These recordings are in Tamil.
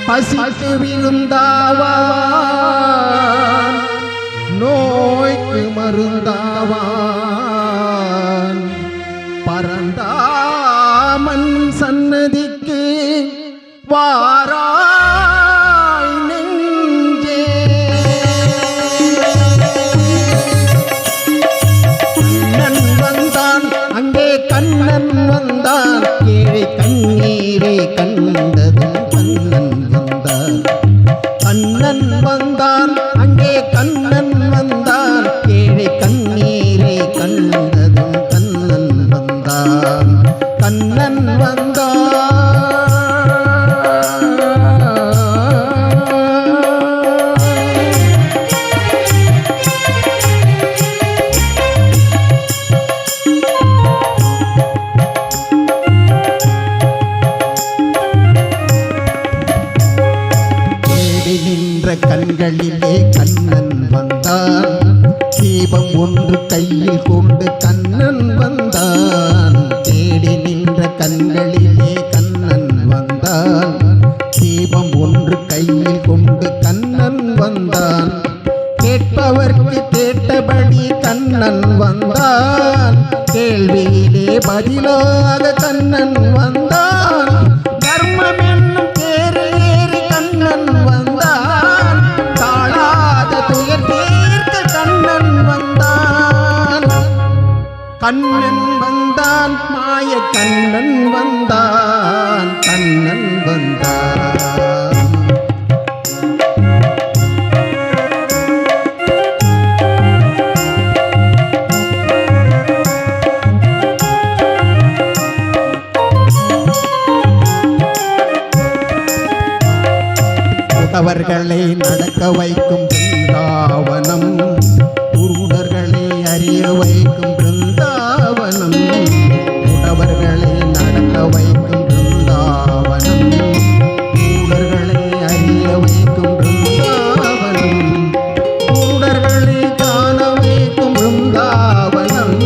பசிக்கு விழுந்தாவான் நோய்க்கு மருந்தாவான் பரந்தாமன் சன்னதிக்கு வாராய் நெஞ்சே. கண்ணன் வந்தான் அங்கே கண்ணன் வந்தான் ஏழை கண்ணீரை கண்டதும் கண்ணன் வந்தான். கண்ணன் வந்தான் அங்கே கண்ணன் வந்தான் ஏழை கண்ணீரை கண்டதும் கண்ணன் வந்தான். கண்ணன் வந்தான். கண்களிலே கண்ணன் வந்தான் தீபம் ஒன்று கையில் கொண்டு கண்ணன் வந்தான். தேடி நின்ற கண்களிலே கண்ணன் வந்தான் தீபம் ஒன்று கையில் கொண்டு கண்ணன் வந்தான். கேட்பவர்க்கு கேட்டபடி கண்ணன் வந்தான் கேள்வியிலே பதிலாக கண்ணன் வந்தான். தர்மம் என்னும் பேரில் ஏறி கண்ணன் வந்தான் தாழாத துயர் தீர்க்க கண்ணன் வந்தான். கண்ணன் வந்தான் மாய கண்ணன் வந்தான் கண்ணன் வந்தான். அவர்களை நடக்க வைக்கும் பிருந்தாவனம் குருடர்களை அறிய வைக்கும் பிருந்தாவனம். உடவர்களை நடக்க வைக்கும் பிருந்தாவனம் குருடர்களை அறிய வைக்கும் பிருந்தாவனம். குருடர்களை காண வைக்கும் பிருந்தாவனம்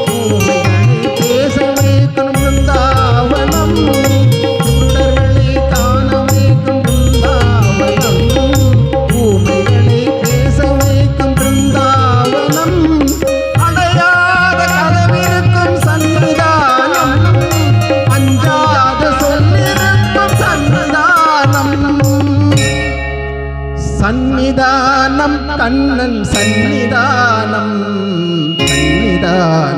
ஊமைகளை பேச வைக்கும் பிருந்தாவனம். சந்நிதானம் கண்ணன் சந்நிதானம் சந்நிதானம்.